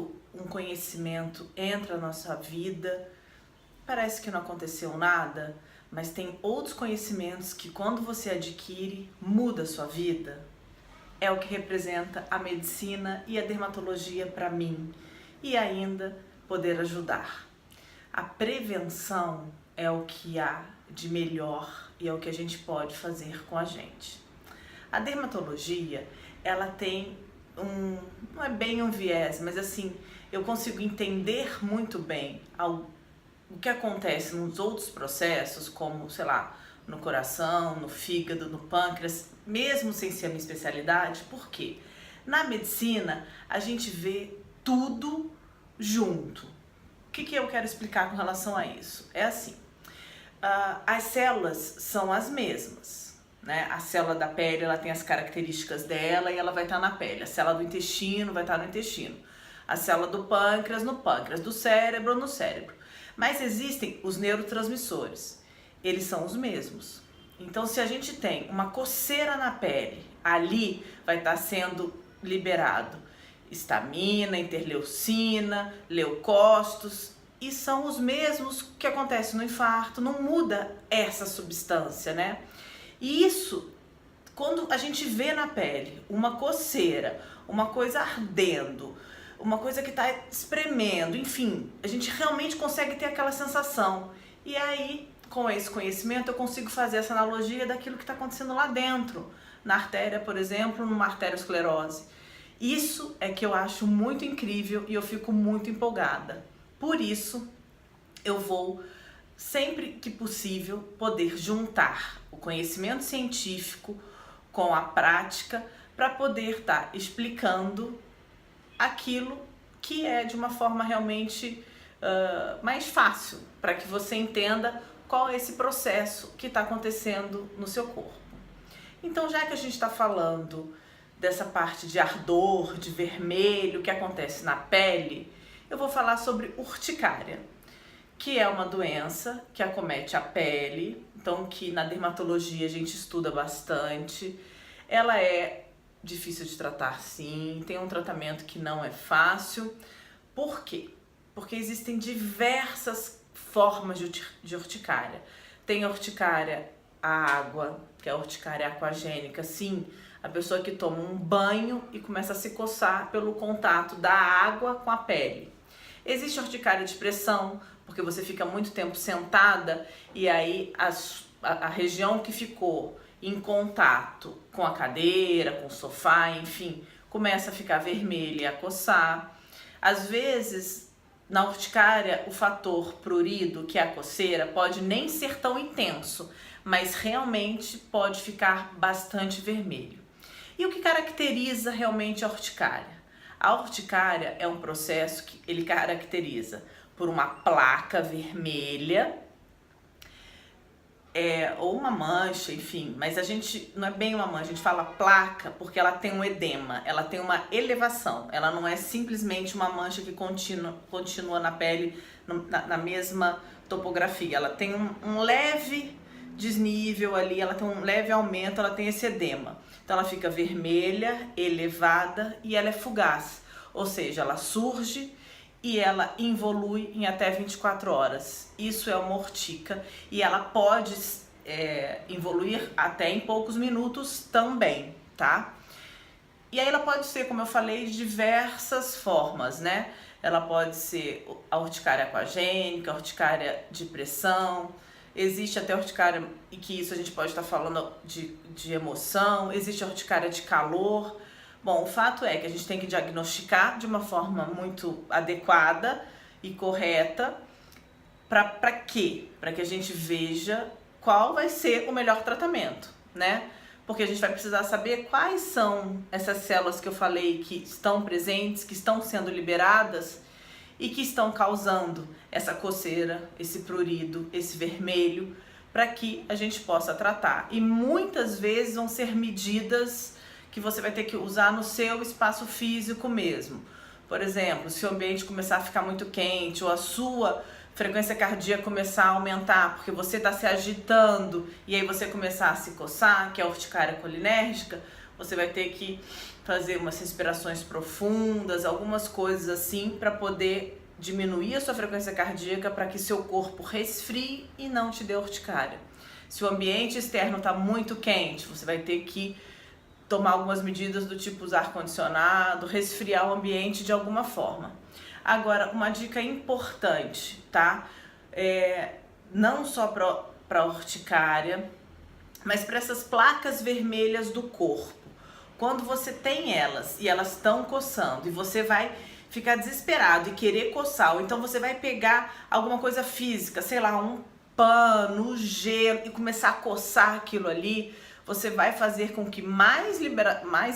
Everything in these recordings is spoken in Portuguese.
quando um conhecimento entra na nossa vida, parece que não aconteceu nada, mas tem outros conhecimentos que quando você adquire, muda a sua vida. É o que representa a medicina e a dermatologia para mim, e ainda poder ajudar. A prevenção é o que há de melhor e é o que a gente pode fazer com a gente. A dermatologia, ela tem não é bem um viés, mas assim, eu consigo entender muito bem o que acontece nos outros processos, como, sei lá, no coração, no fígado, no pâncreas, mesmo sem ser a minha especialidade. Por quê? Na medicina, a gente vê tudo junto. O que eu quero explicar com relação a isso? É assim, as células são as mesmas, né? A célula da pele, ela tem as características dela e ela vai estar na pele. A célula do intestino vai estar no intestino. A célula do pâncreas, no pâncreas. Do cérebro, no cérebro. Mas existem os neurotransmissores. Eles são os mesmos. Então, se a gente tem uma coceira na pele, ali vai estar sendo liberado histamina, interleucina, leucócitos, e são os mesmos que acontecem no infarto, não muda essa substância, né? E isso, quando a gente vê na pele uma coceira, uma coisa ardendo, uma coisa que está espremendo, enfim, a gente realmente consegue ter aquela sensação. E aí, com esse conhecimento, eu consigo fazer essa analogia daquilo que está acontecendo lá dentro, na artéria, por exemplo, numa arteriosclerose. Isso é que eu acho muito incrível e eu fico muito empolgada. Por isso, eu vou, sempre que possível, poder juntar o conhecimento científico com a prática para poder estar explicando aquilo que é de uma forma realmente mais fácil, para que você entenda qual é esse processo que está acontecendo no seu corpo. Então, já que a gente está falando dessa parte de ardor, de vermelho que acontece na pele, eu vou falar sobre urticária, que é uma doença que acomete a pele, então que na dermatologia a gente estuda bastante. Ela é difícil de tratar, sim, tem um tratamento que não é fácil. Por quê? Porque existem diversas formas de urticária. Tem a urticária à água, que é a urticária aquagênica, sim, a pessoa que toma um banho e começa a se coçar pelo contato da água com a pele. Existe a urticária de pressão, porque você fica muito tempo sentada e aí a região que ficou em contato com a cadeira, com o sofá, enfim, começa a ficar vermelha e a coçar. Às vezes, na urticária, o fator prurido, que é a coceira, pode nem ser tão intenso, mas realmente pode ficar bastante vermelho. E o que caracteriza realmente a urticária? A urticária é um processo que ele caracteriza por uma placa vermelha, ou uma mancha, enfim, mas a gente não é bem uma mancha, a gente fala placa porque ela tem um edema, ela tem uma elevação, ela não é simplesmente uma mancha que continua na pele na mesma topografia, ela tem um leve desnível ali, ela tem um leve aumento, ela tem esse edema. Então ela fica vermelha, elevada e ela é fugaz, ou seja, ela surge e ela involui em até 24 horas. Isso é uma urtica e ela pode evoluir até em poucos minutos também, tá? E aí ela pode ser, como eu falei, de diversas formas, né? Ela pode ser a urticária aquagênica, a urticária de pressão, existe até a urticária, e que isso a gente pode estar falando de emoção, existe a urticária de calor. Bom, o fato é que a gente tem que diagnosticar de uma forma muito adequada e correta. Para quê? Para que a gente veja qual vai ser o melhor tratamento, né? Porque a gente vai precisar saber quais são essas células que eu falei que estão presentes, que estão sendo liberadas e que estão causando essa coceira, esse prurido, esse vermelho, para que a gente possa tratar. E muitas vezes vão ser medidas que você vai ter que usar no seu espaço físico mesmo. Por exemplo, se o ambiente começar a ficar muito quente ou a sua frequência cardíaca começar a aumentar porque você está se agitando e aí você começar a se coçar, que é a urticária colinérgica, você vai ter que fazer umas respirações profundas, algumas coisas assim para poder diminuir a sua frequência cardíaca para que seu corpo resfrie e não te dê urticária. Se o ambiente externo está muito quente, você vai ter que tomar algumas medidas do tipo usar ar-condicionado, resfriar o ambiente de alguma forma. Agora, uma dica importante, tá? Não só para urticária, mas para essas placas vermelhas do corpo. Quando você tem elas e elas estão coçando e você vai ficar desesperado e querer coçar, ou então você vai pegar alguma coisa física, sei lá, um pano, gelo e começar a coçar aquilo ali, você vai fazer com que mais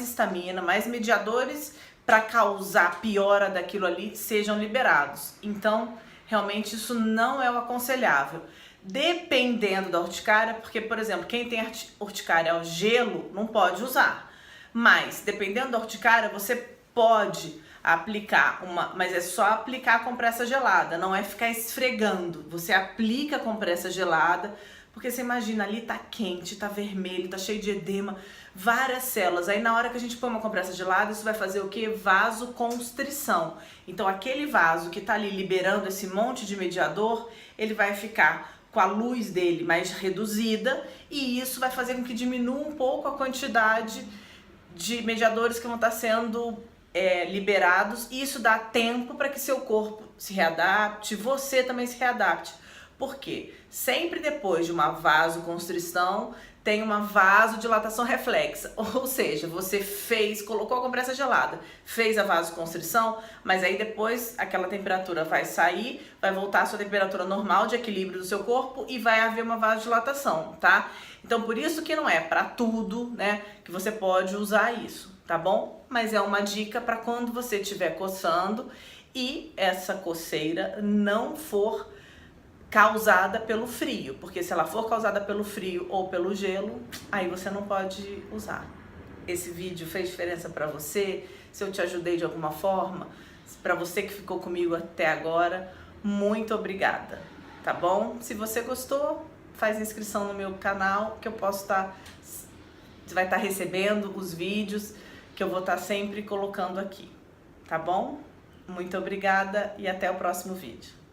histamina, mais mediadores para causar piora daquilo ali sejam liberados. Então, realmente isso não é o aconselhável. Dependendo da urticária, porque, por exemplo, quem tem urticária ao gelo não pode usar. Mas, dependendo da urticária, você pode aplicar mas é só aplicar a compressa gelada, não é ficar esfregando. Você aplica a compressa gelada, porque você imagina, ali tá quente, tá vermelho, tá cheio de edema, várias células. Aí na hora que a gente põe uma compressa gelada, isso vai fazer o quê? Vasoconstrição. Então aquele vaso que tá ali liberando esse monte de mediador, ele vai ficar com a luz dele mais reduzida e isso vai fazer com que diminua um pouco a quantidade de mediadores que vão estar sendo liberados, e isso dá tempo para que seu corpo se readapte, você também se readapte. Por quê? Sempre depois de uma vasoconstrição tem uma vasodilatação reflexa, ou seja, você colocou a compressa gelada, fez a vasoconstrição, mas aí depois aquela temperatura vai sair, vai voltar à sua temperatura normal de equilíbrio do seu corpo e vai haver uma vasodilatação, tá? Então por isso que não é para tudo, né, que você pode usar isso, tá bom? Mas é uma dica para quando você estiver coçando e essa coceira não for causada pelo frio, porque se ela for causada pelo frio ou pelo gelo, aí você não pode usar. Esse vídeo fez diferença para você? Se eu te ajudei de alguma forma, para você que ficou comigo até agora, muito obrigada, tá bom? Se você gostou, faz inscrição no meu canal que eu posso você vai estar recebendo os vídeos que eu vou estar sempre colocando aqui, tá bom? Muito obrigada e até o próximo vídeo.